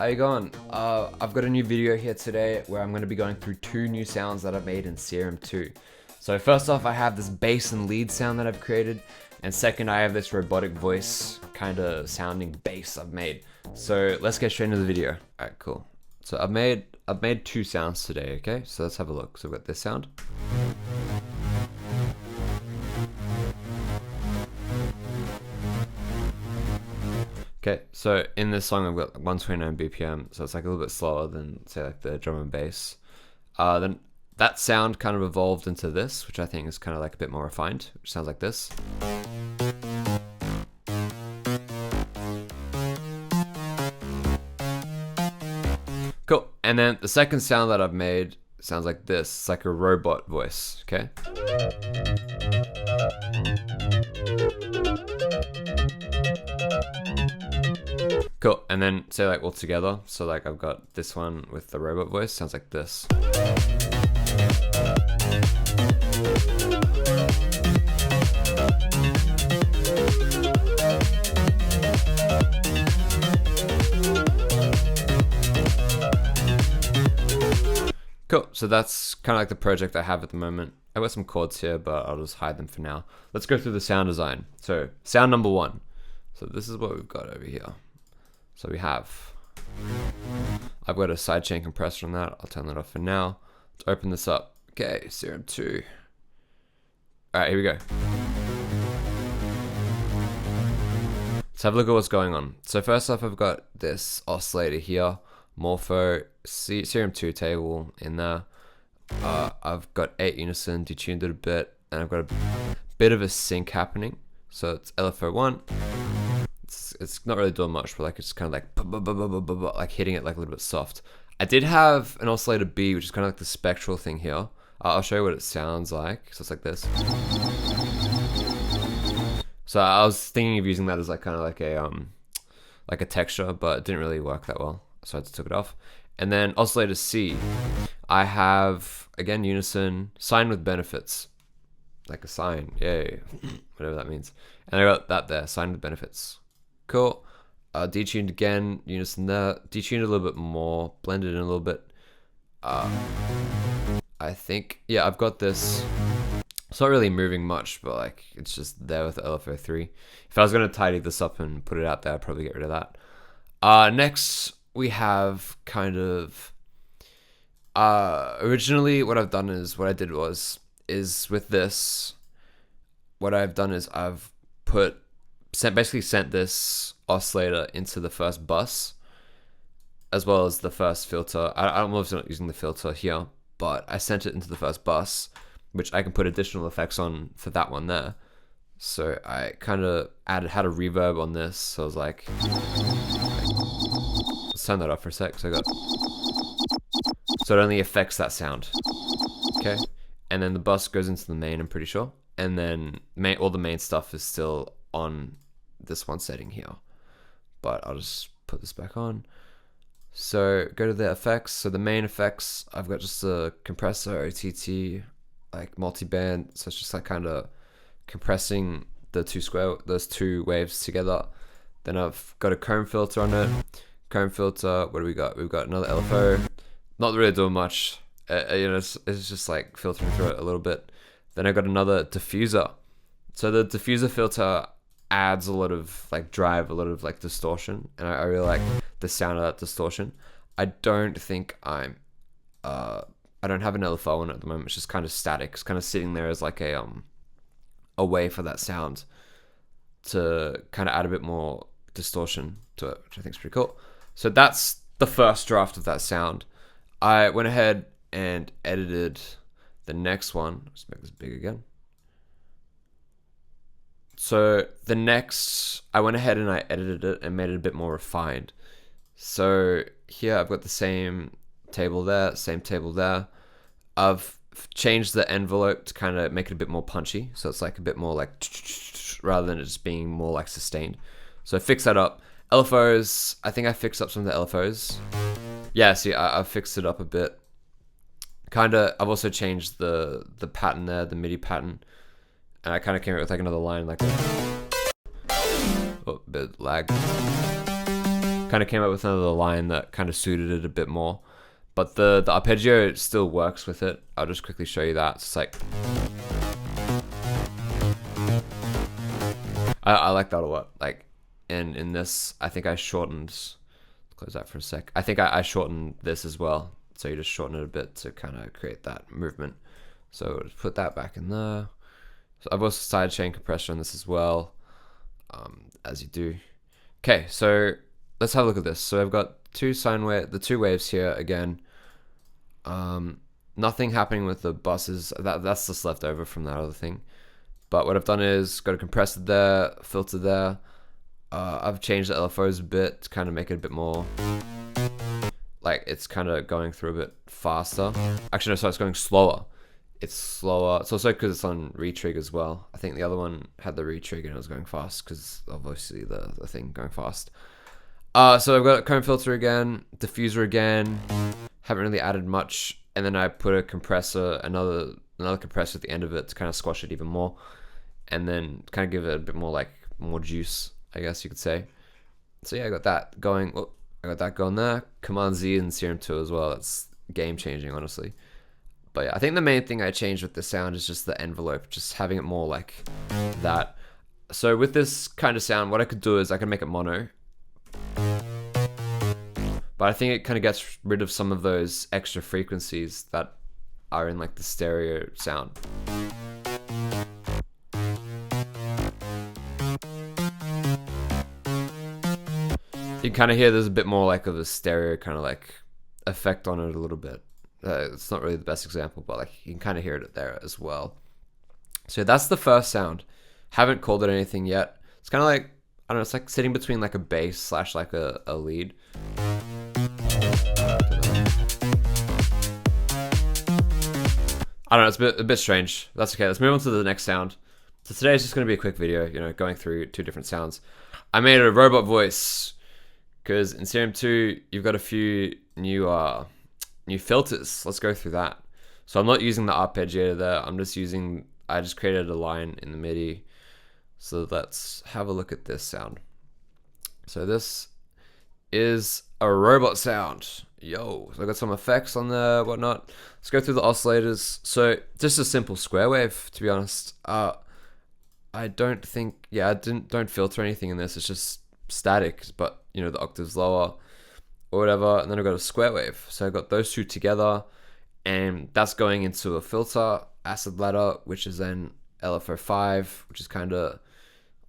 how you going? I've got a new video here today where I'm going to be going through 2 new sounds that I've made in Serum 2. So first off, I have this bass and lead sound that I've created, and second, I have this robotic voice kind of sounding bass I've made. So let's get straight into the video. Alright, cool. So I've made 2 sounds today, okay? So let's have a look. So we've got this sound. Okay, so in this song I've got 129 BPM, so it's like a little bit slower than say like the drum and bass. Then that sound kind of evolved into this, which I think is kind of like a bit more refined, which sounds like this. Cool, and then the second sound that I've made sounds like this. It's like a robot voice, okay? Cool, and then say like all together. So like I've got this one with the robot voice, sounds like this. Cool, so that's kind of like the project I have at the moment. I've got some chords here, but I'll just hide them for now. Let's go through the sound design. So sound number 1. So this is what we've got over here. So I've got a sidechain compressor on that. I'll turn that off for now. Let's open this up. Okay, Serum 2. All right, here we go. Let's have a look at what's going on. So first off, I've got this oscillator here, Morpho, Serum 2 table in there. I've got 8 unison, detuned it a bit, and I've got a bit of a sync happening. So it's LFO 1. It's not really doing much, but like it's kind of like hitting it like a little bit soft. I did have an oscillator B, which is kind of like the spectral thing here. I'll show you what it sounds like. So it's like this. So I was thinking of using that as like kind of like a texture, but it didn't really work that well, so I just took it off. And then oscillator C, I have again unison, sine with benefits, like a sine, yay, whatever that means. And I got that there, sine with benefits. Cool. Detuned again, unison there. Detuned a little bit more, blended in a little bit. I think, yeah, I've got this. It's not really moving much, but like it's just there with the LFO 3. If I was going to tidy this up and put it out there, I'd probably get rid of that. Next, we have kind of... originally, what I did was with this, what I've done is I've basically sent this oscillator into the first bus, as well as the first filter. I don't know if it's not using the filter here, but I sent it into the first bus, which I can put additional effects on for that one there. So I kind of had a reverb on this, so I was like, let's turn that off for a sec. So it only affects that sound, okay? And then the bus goes into the main, I'm pretty sure. And then all the main stuff is still on this one setting here, but I'll just put this back on. So go to the effects. So the main effects, I've got just a compressor, OTT, like multi-band. So it's just like kind of compressing those two waves together. Then I've got a comb filter on it. Comb filter, what do we got? We've got another LFO. Not really doing much. It's just like filtering through it a little bit. Then I've got another diffuser. So the diffuser filter adds a lot of like drive, a lot of like distortion, and I really like the sound of that distortion. I don't think I don't have an LFO on it at the moment. It's just kind of static. It's kind of sitting there as like a way for that sound to kind of add a bit more distortion to it, which I think is pretty cool. So that's the first draft of that sound. I went ahead and edited the next one. Let's make this big again. So the next, I went ahead and I edited it and made it a bit more refined. So here I've got the same table there, same table there. I've changed the envelope to kind of make it a bit more punchy. So it's like a bit more like, rather than it just being more like sustained. So I fixed that up. LFOs, I think I fixed up some of the LFOs. Yeah, see, I've fixed it up a bit. I've also changed the pattern there, the MIDI pattern. And I kind of came up with like another line like a bit lag. Kind kind of came up with another line that kind of suited it a bit more. But the arpeggio still works with it. I'll just quickly show you that. It's like, I like that a lot. Like, and in this, I think I shortened, close that for a sec. I think I shortened this as well. So you just shorten it a bit to kind of create that movement. So just put that back in there. So I've also sidechain compressor on this as well, as you do. Okay, so let's have a look at this. So I've got the two waves here again. Nothing happening with the buses. That's just left over from that other thing. But what I've done is got a compressor there, filter there. I've changed the LFOs a bit to kind of make it a bit more, like it's kind of going through a bit faster. Actually, no, sorry, it's going slower. It's slower. It's also because it's on retrig as well. I think the other one had the retrig and it was going fast because obviously the thing going fast. So I've got a comb filter again, diffuser again. Haven't really added much. And then I put a compressor, another compressor at the end of it to kind of squash it even more. And then kind of give it a bit more like more juice, I guess you could say. So yeah, I got that going. Oh, I got that going there. Command Z and Serum 2 as well. That's game changing, honestly. But yeah, I think the main thing I changed with the sound is just the envelope, just having it more like that. So with this kind of sound, what I could do is I could make it mono. But I think it kind of gets rid of some of those extra frequencies that are in like the stereo sound. You can kind of hear there's a bit more like of a stereo kind of like effect on it a little bit. It's not really the best example, but like you can kind of hear it there as well. So that's the first sound. Haven't called it anything yet. It's kind of like, I don't know, it's like sitting between like a bass slash like a lead. I don't know, it's a bit strange. That's okay, let's move on to the next sound. So today is just going to be a quick video, you know, going through two different sounds. I made a robot voice because in Serum 2, you've got a few new filters. Let's go through that. So I'm not using the arpeggiator there. I just created a line in the MIDI. So let's have a look at this sound. So this is a robot sound. Yo, so I got some effects on there, whatnot. Let's go through the oscillators. So just a simple square wave, to be honest. I don't filter anything in this. It's just static, but you know, the octaves lower or whatever. And then I've got a square wave. So I've got those two together and that's going into a filter, acid ladder, which is then LFO5, which is kind of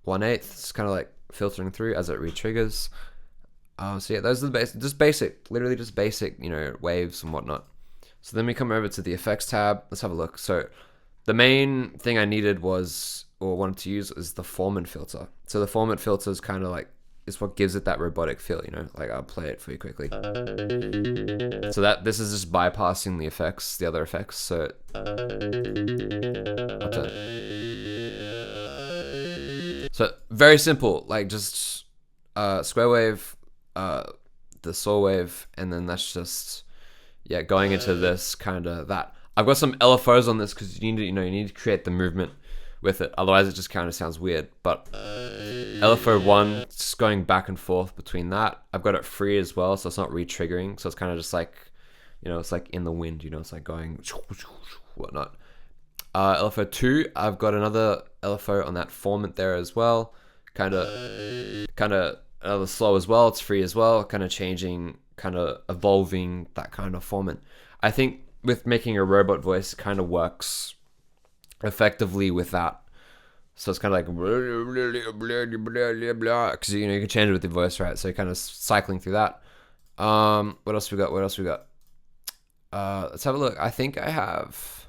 1/8. It's kind of like filtering through as it re-triggers. So yeah, those are the basic, literally just basic, you know, waves and whatnot. So then we come over to the effects tab. Let's have a look. So the main thing I needed wanted to use is the formant filter. So the formant filter is kind of like, is what gives it that robotic feel, you know, like I'll play it for you quickly. So this is just bypassing the other effects. So very simple, like just square wave, the saw wave, and then that's just, yeah, going into this kind of that. I've got some LFOs on this because you need to create the movement with it. Otherwise, it just kind of sounds weird. But LFO1, just going back and forth between that. I've got it free as well, so it's not re-triggering. So it's kind of just like, you know, it's like in the wind. You know, it's like going whatnot. LFO2, I've got another LFO on that formant there as well. Kind of another slow as well. It's free as well. Kind of changing, kind of evolving that kind of formant. I think with making a robot voice, it kind of works effectively with that. So it's kind of like because you know you can change it with your voice, right? So you're kind of cycling through that. What else we got? Let's have a look. I think I have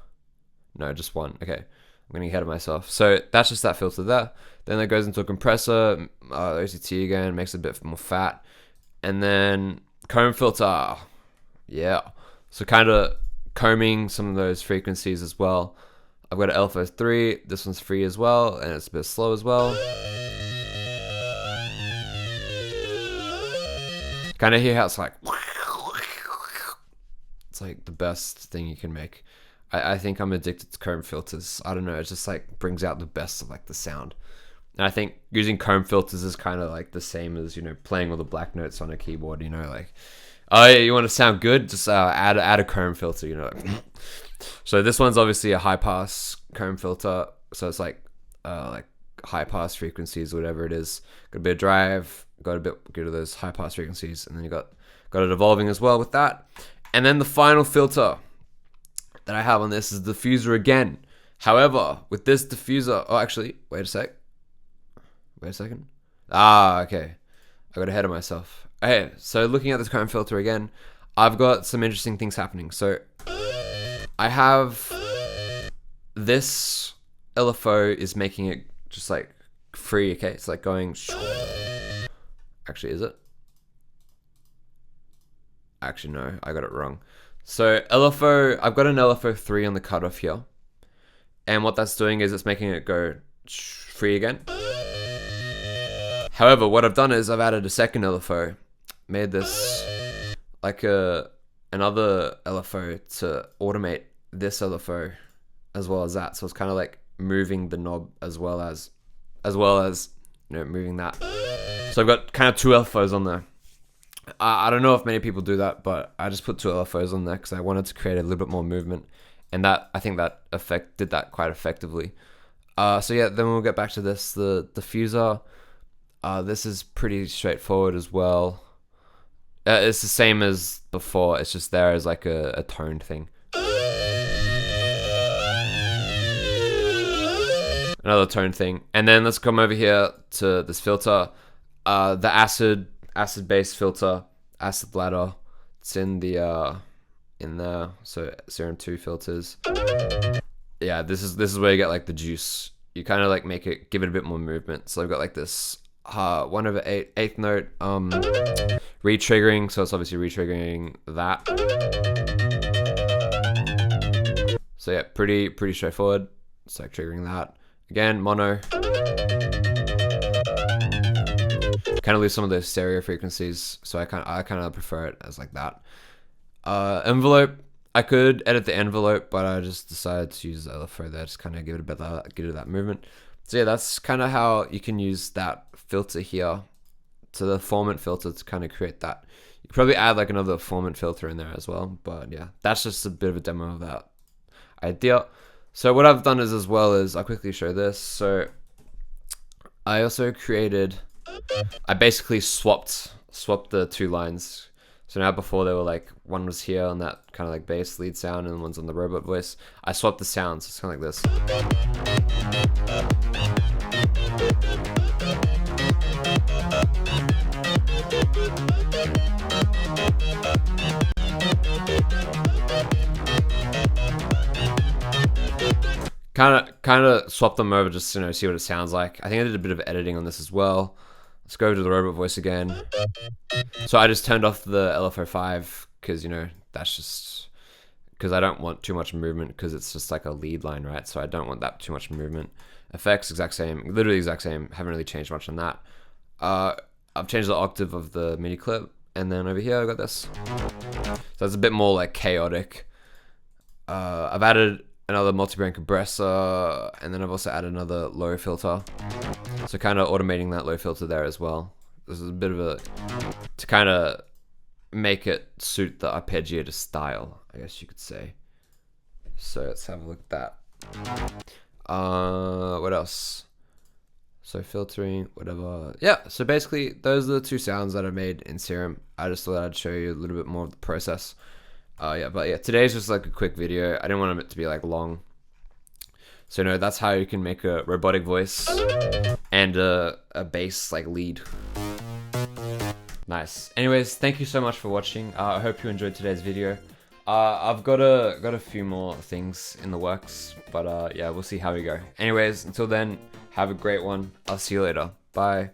just one. Okay, I'm getting ahead of myself. So that's just that filter there. Then it goes into a compressor, OCT again, makes it a bit more fat, and then comb filter. Yeah, so kind of combing some of those frequencies as well. I've got an LFO3, this one's free as well, and it's a bit slow as well. Kind of hear how it's like the best thing you can make. I think I'm addicted to comb filters. I don't know, it just like brings out the best of like the sound. And I think using comb filters is kind of like the same as, you know, playing all the black notes on a keyboard, you know, like, oh yeah, you want to sound good, just add a comb filter, you know. So this one's obviously a high pass comb filter, so it's like high pass frequencies, whatever it is. Got a bit of drive, got a bit good of those high pass frequencies, and then you got it evolving as well with that. And then the final filter that I have on this is the diffuser again. However, with this diffuser, oh actually, wait a second. Okay, I got ahead of myself. Okay, so looking at this comb filter again, I've got some interesting things happening. So I have this LFO is making it just like free. Okay, it's like going. Actually, is it? Actually, no, I got it wrong. So LFO, I've got an LFO 3 on the cutoff here, and what that's doing is it's making it go free again. However, what I've done is I've added a second LFO, made this like another LFO to automate this LFO as well as that. So it's kind of like moving the knob as well as you know, moving that. So I've got kind of two LFOs on there. I don't know if many people do that, but I just put two LFOs on there because I wanted to create a little bit more movement, and that I think that did that quite effectively. So yeah, then we'll get back to this, the diffuser. This is pretty straightforward as well. It's the same as before, it's just there as like a toned thing. Another tone thing. And then let's come over here to this filter. The acid base filter, acid bladder. It's in the in there. So Serum 2 filters. Yeah, this is where you get like the juice. You kind of like give it a bit more movement. So I've got like this 1/8 eighth note re-triggering, so it's obviously re-triggering that. So yeah, pretty straightforward. It's like triggering that again, mono. Kind of lose some of those stereo frequencies, so I kind of prefer it as like that. Envelope, I could edit the envelope, but I just decided to use the LFO there, just kind of give it a bit of that movement. So yeah, that's kind of how you can use that filter here to the formant filter to kind of create that. You could probably add like another formant filter in there as well, but yeah, that's just a bit of a demo of that idea. So what I've done is, as well as, I'll quickly show this. So I also created, I basically swapped the two lines. So now before they were like, one was here on that kind of like bass lead sound and one's on the robot voice. I swapped the sounds. It's kind of like this. Kind of swap them over just to, you know, see what it sounds like. I think I did a bit of editing on this as well. Let's go to the robot voice again. So I just turned off the LFO 5 because, you know, that's just because I don't want too much movement, because it's just like a lead line, right? So I don't want that too much movement. Effects, exact same, literally exact same. Haven't really changed much on that. I've changed the octave of the MIDI clip, and then over here I got this. So it's a bit more like chaotic. I've added another multi-band compressor, and then I've also added another low filter. So kind of automating that low filter there as well. This is a bit of to kind of make it suit the arpeggiator style, I guess you could say. So let's have a look at that. What else? So filtering, whatever. Yeah, so basically those are the two sounds that I made in Serum. I just thought I'd show you a little bit more of the process. But today's just like a quick video. I didn't want it to be like long. So no, that's how you can make a robotic voice and a bass like lead. Nice. Anyways, thank you so much for watching. I hope you enjoyed today's video. I've got a few more things in the works, but yeah, we'll see how we go. Anyways, until then, have a great one. I'll see you later. Bye.